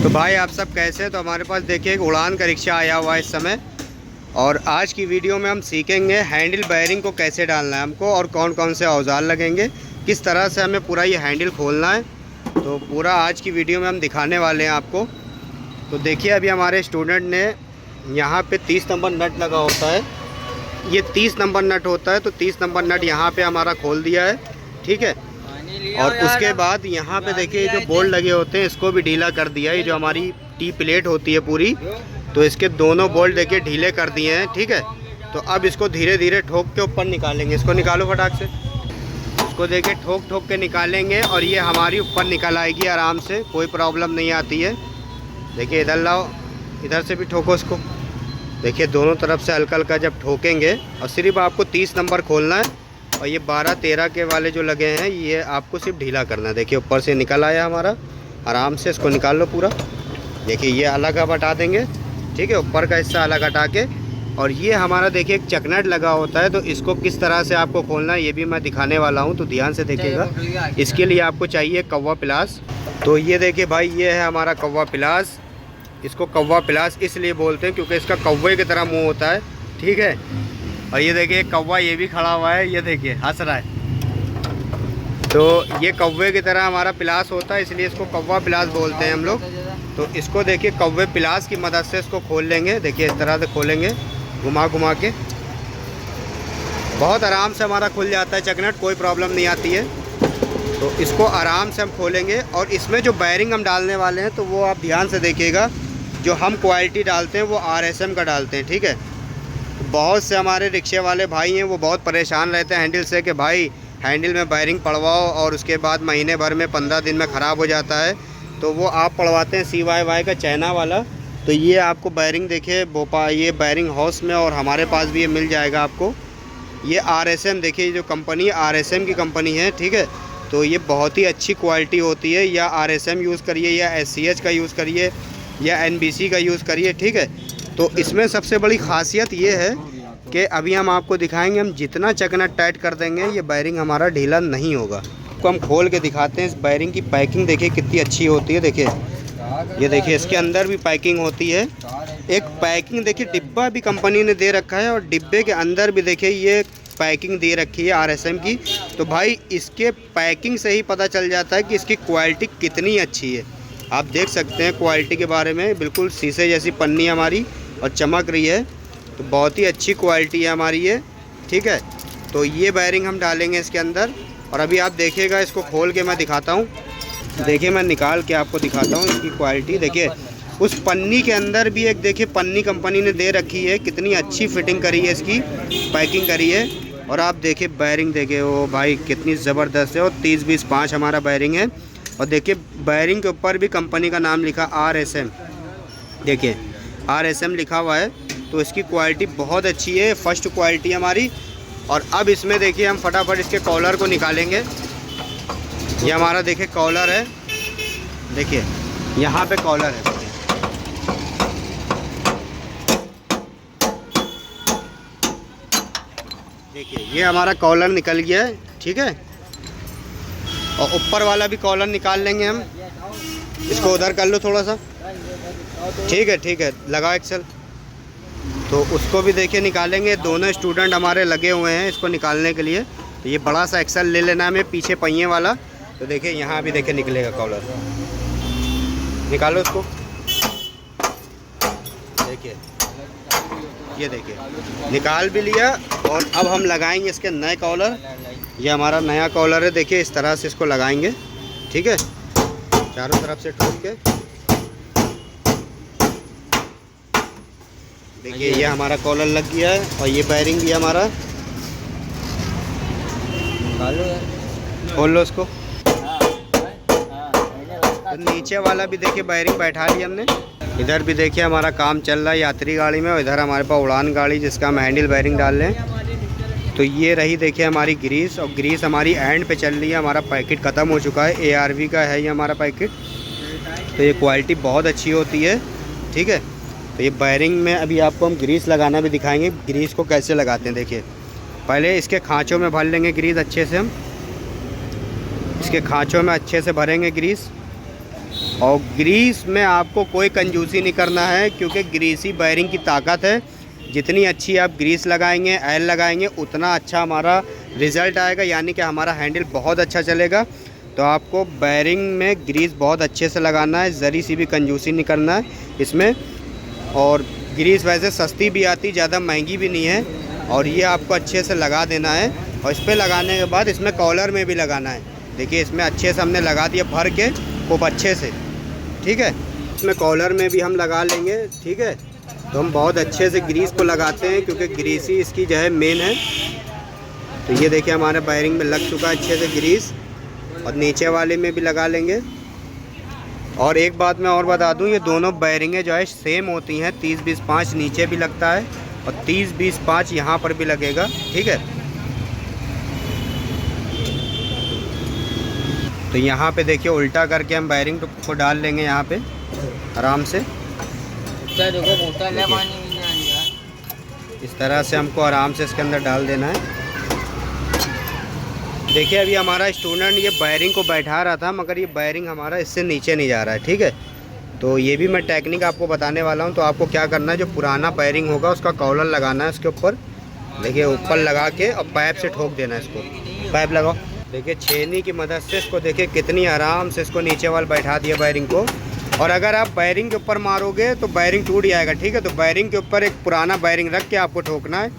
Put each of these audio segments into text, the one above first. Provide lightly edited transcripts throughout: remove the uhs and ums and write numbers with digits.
तो भाई आप सब कैसे हैं। तो हमारे पास देखिए एक उड़ान का रिक्शा आया हुआ है इस समय, और आज की वीडियो में हम सीखेंगे हैंडल बेयरिंग को कैसे डालना है हमको, और कौन कौन से औजार लगेंगे, किस तरह से हमें पूरा ये हैंडल खोलना है। तो पूरा आज की वीडियो में हम दिखाने वाले हैं आपको। तो देखिए अभी हमारे स्टूडेंट ने यहाँ पे 30 नंबर नट लगा होता है, ये 30 नंबर नट होता है। तो 30 नंबर नट यहाँ पे हमारा खोल दिया है, ठीक है। और उसके बाद यहाँ पे देखिए जो बोल्ट लगे होते हैं इसको भी ढीला कर दिया है। ये जो हमारी टी प्लेट होती है पूरी, तो इसके दोनों बोल्ट देखिए ढीले कर दिए हैं, ठीक है। तो अब इसको धीरे धीरे ठोक के ऊपर निकालेंगे। इसको निकालो फटाक से, इसको देखिए ठोक ठोक के निकालेंगे और ये हमारी ऊपर निकल आएगी आराम से, कोई प्रॉब्लम नहीं आती है। देखिए इधर लाओ, इधर से भी ठोको इसको। देखिए दोनों तरफ से हल्का हल्का जब ठोकेंगे, और सिर्फ आपको 30 नंबर खोलना है, और ये 12-13 के वाले जो लगे हैं ये आपको सिर्फ ढीला करना है। देखिए ऊपर से निकल आया हमारा, आराम से इसको निकाल लो पूरा। देखिए ये अलग अब हटा देंगे, ठीक है, ऊपर का हिस्सा अलग हटा के। और ये हमारा देखिए एक चकनट लगा होता है, तो इसको किस तरह से आपको खोलना है ये भी मैं दिखाने वाला हूँ, तो ध्यान से देखिएगा। इसके लिए आपको चाहिए कौवा प्लास। तो ये देखिए भाई ये है हमारा कौवा प्लास। इसको कौवा प्लास इसलिए बोलते हैं क्योंकि इसका कौवे की तरह मुँह होता है, ठीक है। और ये देखिए कौवा ये भी खड़ा हुआ है, ये देखिए हंस रहा है। तो ये कौवे की तरह हमारा प्लास होता है, इसलिए इसको कौवा प्लास बोलते हैं हम लोग। तो इसको देखिए कौवे प्लास की मदद से इसको खोल लेंगे। देखिए इस तरह से खोलेंगे घुमा घुमा के, बहुत आराम से हमारा खुल जाता है चकनट, कोई प्रॉब्लम नहीं आती है। तो इसको आराम से हम खोलेंगे। और इसमें जो बेयरिंग हम डालने वाले हैं तो वो आप ध्यान से देखिएगा। जो हम क्वालिटी डालते हैं वो RSM का डालते हैं, ठीक है। बहुत से हमारे रिक्शे वाले भाई हैं वो बहुत परेशान रहते हैं हैंडल से, कि भाई हैंडल में बेयरिंग पड़वाओ और उसके बाद महीने भर में 15 दिन में ख़राब हो जाता है। तो वो आप पड़वाते हैं CYY का चाइना वाला। तो ये आपको बेयरिंग देखिए भोपाल, ये बेयरिंग हाउस में और हमारे पास भी ये मिल जाएगा आपको। ये RSM देखिए, जो कंपनी RSM की कंपनी है, ठीक है। तो ये बहुत ही अच्छी क्वालिटी होती है। या RSM यूज़ करिए, या SCH का यूज़ करिए, या NBC का यूज़ करिए, ठीक है। तो इसमें सबसे बड़ी ख़ासियत ये है कि अभी हम आपको दिखाएंगे, हम जितना चकनट टाइट कर देंगे ये बेयरिंग हमारा ढीला नहीं होगा। तो हम खोल के दिखाते हैं। इस बेयरिंग की पैकिंग देखिए कितनी अच्छी होती है। देखिए ये देखिए इसके अंदर भी पैकिंग होती है। एक पैकिंग देखिए डिब्बा भी कंपनी ने दे रखा है, और डिब्बे के अंदर भी देखिए ये पैकिंग दे रखी है RSM की। तो भाई इसके पैकिंग से ही पता चल जाता है कि इसकी क्वालिटी कितनी अच्छी है। आप देख सकते हैं क्वालिटी के बारे में, बिल्कुल शीशे जैसी पन्नी हमारी और चमक रही है। तो बहुत ही अच्छी क्वालिटी है हमारी ये, ठीक है। तो ये बेयरिंग हम डालेंगे इसके अंदर, और अभी आप देखिएगा इसको खोल के मैं दिखाता हूँ। देखिए मैं निकाल के आपको दिखाता हूँ इसकी क्वालिटी। देखिए उस पन्नी के अंदर भी एक देखिए पन्नी कंपनी ने दे रखी है, कितनी अच्छी फिटिंग करी है, इसकी पैकिंग करी है। और आप देखिए बेयरिंग देखिए वो भाई कितनी ज़बरदस्त है, और 30-20-5 हमारा बेयरिंग है। और देखिए बेयरिंग के ऊपर भी कंपनी का नाम लिखा RSM, देखिए RSM लिखा हुआ है। तो इसकी क्वालिटी बहुत अच्छी है, फर्स्ट क्वालिटी हमारी। और अब इसमें देखिए हम फटाफट इसके कॉलर को निकालेंगे। ये हमारा देखिए कॉलर है, देखिए यहाँ पे कॉलर है। देखिए ये हमारा कॉलर निकल गया है, ठीक है। और ऊपर वाला भी कॉलर निकाल लेंगे हम। इसको उधर कर लो थोड़ा सा, ठीक है, ठीक है, लगाओ एक्सेल। तो उसको भी देखिए निकालेंगे। दोनों स्टूडेंट हमारे लगे हुए हैं इसको निकालने के लिए। तो ये बड़ा सा एक्सेल ले लेना हमें, पीछे पहिए वाला। तो देखिए यहाँ भी देखिए निकलेगा कॉलर, निकालो उसको। देखिए ये देखिए निकाल भी लिया। और अब हम लगाएंगे इसके नए कॉलर। ये हमारा नया कॉलर है, देखिए इस तरह से इसको लगाएंगे, ठीक है, चारों तरफ से ठोक के। देखिए ये हमारा कॉलर लग गया है, और ये बेयरिंग भी हमारा। खोल लो इसको। तो नीचे वाला भी देखिए बेयरिंग बैठा लिया हमने। इधर भी देखिए हमारा काम चल रहा है यात्री गाड़ी में, और इधर हमारे पास उड़ान गाड़ी जिसका हम हैंडल बेयरिंग डाल रहे हैं। तो ये रही देखिए हमारी ग्रीस, और ग्रीस हमारी एंड पे चल रही है। हमारा पैकेट ख़त्म हो चुका है, ARV का है ये हमारा पैकेट। तो ये क्वालिटी बहुत अच्छी होती है, ठीक है। तो ये बेयरिंग में अभी आपको हम ग्रीस लगाना भी दिखाएंगे, ग्रीस को कैसे लगाते हैं। देखिए पहले इसके खाँचों में भर लेंगे ग्रीस अच्छे से, हम इसके खाँचों में अच्छे से भरेंगे ग्रीस। और ग्रीस में आपको कोई कंजूसी नहीं करना है, क्योंकि ग्रीस ही बेयरिंग की ताकत है। जितनी अच्छी आप ग्रीस लगाएंगे, ऑयल लगाएंगे, उतना अच्छा हमारा रिज़ल्ट आएगा, यानी कि हमारा हैंडल बहुत अच्छा चलेगा। तो आपको बेयरिंग में ग्रीस बहुत अच्छे से लगाना है, ज़री सी भी कंजूसी नहीं करना है इसमें। और ग्रीस वैसे सस्ती भी आती, ज़्यादा महंगी भी नहीं है। और ये आपको अच्छे से लगा देना है। और इस पर लगाने के बाद इसमें कॉलर में भी लगाना है। देखिए इसमें अच्छे से हमने लगा दिया भर के खूब अच्छे से, ठीक है। इसमें कॉलर में भी हम लगा लेंगे, ठीक है। तो हम बहुत अच्छे से ग्रीस को लगाते हैं, क्योंकि ग्रीस ही इसकी जो है मेन है। तो ये देखिए हमारे बेयरिंग में लग चुका है अच्छे से ग्रीस, और नीचे वाले में भी लगा लेंगे। और एक बात मैं और बता दूं, ये दोनों बेयरिंगें जो है सेम होती हैं। 30-20-5 नीचे भी लगता है और 30-20-5 यहाँ पर भी लगेगा, ठीक है। तो यहाँ पे देखिए उल्टा करके हम बेयरिंग को डाल लेंगे यहाँ पे आराम से। इस तरह से हमको आराम से इसके अंदर डाल देना है। देखिए अभी हमारा स्टूडेंट ये बेयरिंग को बैठा रहा था, मगर ये बेयरिंग हमारा इससे नीचे नहीं जा रहा है, ठीक है। तो ये भी मैं टेक्निक आपको बताने वाला हूँ। तो आपको क्या करना है, जो पुराना बेयरिंग होगा उसका कॉलर लगाना है इसके ऊपर। देखिए ऊपर लगा के और पाइप से ठोक देना है इसको। पाइप लगाओ। देखिए छेनी की मदद से इसको देखिए कितनी आराम से इसको नीचे वाल बैठा दिया बेयरिंग को। और अगर आप बेयरिंग के ऊपर मारोगे तो बेयरिंग टूट जाएगा, ठीक है। तो बेयरिंग के ऊपर एक पुराना बेयरिंग रख के आपको ठोकना है।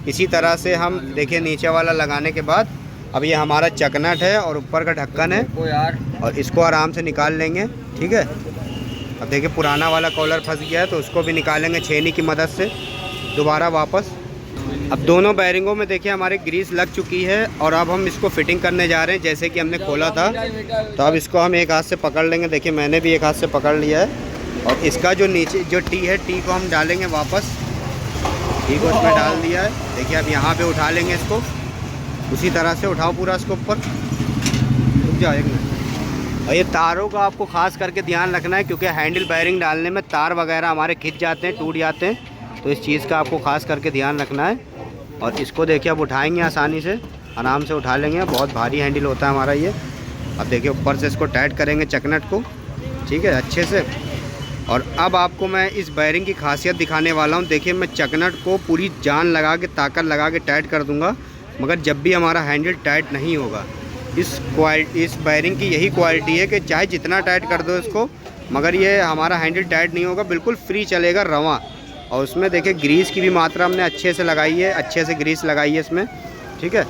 इसी तरह से हम देखिए नीचे वाला लगाने के बाद अब ये हमारा चकनट है और ऊपर का ढक्कन है, और इसको आराम से निकाल लेंगे, ठीक है। अब देखिए पुराना वाला कॉलर फंस गया है, तो उसको भी निकालेंगे छेनी की मदद से दोबारा वापस। अब दोनों बेयरिंगों में देखिए हमारे ग्रीस लग चुकी है, और अब हम इसको फिटिंग करने जा रहे हैं जैसे कि हमने खोला था। तो अब इसको हम एक हाथ से पकड़ लेंगे। देखिए मैंने भी एक हाथ से पकड़ लिया है। और इसका जो नीचे जो टी है, टी को हम डालेंगे वापस। टी को इसमें डाल दिया है। देखिए अब यहाँ पे उठा लेंगे इसको, उसी तरह से उठाओ पूरा इसको ऊपर। रुक जाओ एक मिनट। और ये तारों का आपको ख़ास करके ध्यान रखना है, क्योंकि हैंडल बेयरिंग डालने में तार वगैरह हमारे खिंच जाते हैं, टूट जाते हैं। तो इस चीज़ का आपको ख़ास करके ध्यान रखना है। और इसको देखिए अब उठाएंगे आसानी से, आराम से उठा लेंगे। बहुत भारी हैंडल होता है हमारा ये। अब देखिए ऊपर से इसको टाइट करेंगे चकनट को, ठीक है, अच्छे से। और अब आपको मैं इस बेयरिंग की खासियत दिखाने वाला हूँ। देखिए मैं चकनट को पूरी जान लगा के, ताकत लगा के टाइट कर दूँगा, मगर जब भी हमारा हैंडल टाइट नहीं होगा। इस बेयरिंग की यही क्वालिटी है कि चाहे जितना टाइट कर दो इसको, मगर ये हमारा हैंडल टाइट नहीं होगा, बिल्कुल फ्री चलेगा, रवां। और उसमें देखिए ग्रीस की भी मात्रा हमने अच्छे से लगाई है, अच्छे से ग्रीस लगाई है इसमें, ठीक है।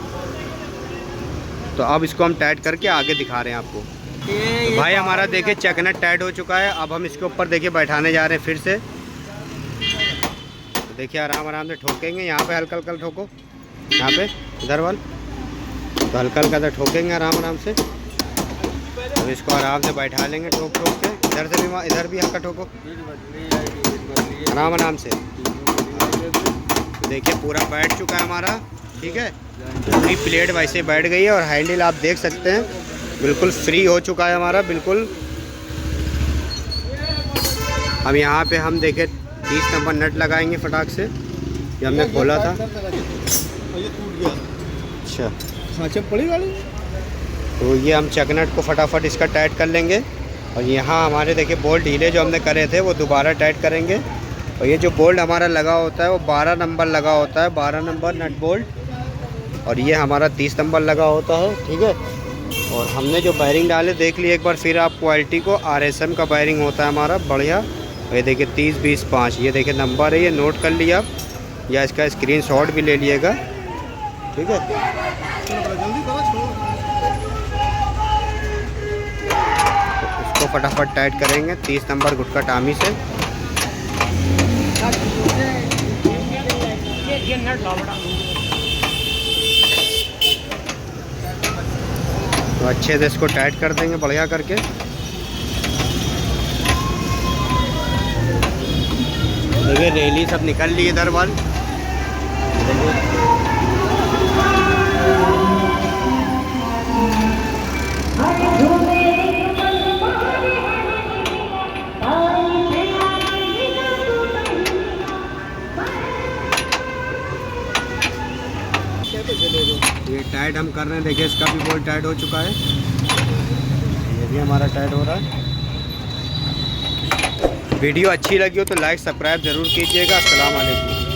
तो अब इसको हम टाइट करके आगे दिखा रहे हैं आपको। तो भाई हमारा देखिए चकनट टाइट हो चुका है। अब हम इसके ऊपर देखिए बैठाने जा रहे हैं फिर से। तो देखिए आराम से ठोकेंगे। यहाँ पे हल्का हल्का ठोको, यहाँ पे इधर वाल। तो हल्का हल्का से ठोकेंगे आराम से। अब इसको आराम से बैठा लेंगे ठोक के। इधर भी हल्का ठोको आराम से। देखिए पूरा बैठ चुका है हमारा, ठीक है। पूरी प्लेट वैसे बैठ गई है, और हैंडल आप देख सकते हैं बिल्कुल फ्री हो चुका है हमारा, बिल्कुल। अब यहाँ पे हम देखें 30 नंबर नट लगाएंगे फटाक से। ये हमने खोला था। अच्छा तो ये हम चकनट को फटाफट इसका टाइट कर लेंगे। और यहाँ हमारे देखिए बोल्ट ढीले जो हमने करे थे वो दोबारा टाइट करेंगे। और ये जो बोल्ट हमारा लगा होता है वो 12 नंबर लगा होता है, 12 नंबर नट बोल्ट। और ये हमारा 30 नंबर लगा होता है, ठीक है। और हमने जो बेयरिंग डाले देख लिए एक बार फिर आप क्वालिटी को। RSM का बेयरिंग होता है हमारा बढ़िया। ये देखिए 30-20-5 ये देखिए नंबर है, ये नोट कर लिया आप, या इसका स्क्रीनशॉट भी ले लिएगा, ठीक है। तो इसको फटाफट टाइट करेंगे 30 नंबर गुटका टामी से। तो अच्छे से इसको टाइट कर देंगे बढ़िया करके। देखिए रेली सब निकल ली इधर वाल। ये टाइट हम कर रहे हैं। देखिए इसका भी बोल्ट टाइट हो चुका है, ये भी हमारा टाइट हो रहा है। वीडियो अच्छी लगी हो तो लाइक सब्सक्राइब ज़रूर कीजिएगा। अस्सलाम वालेकुम।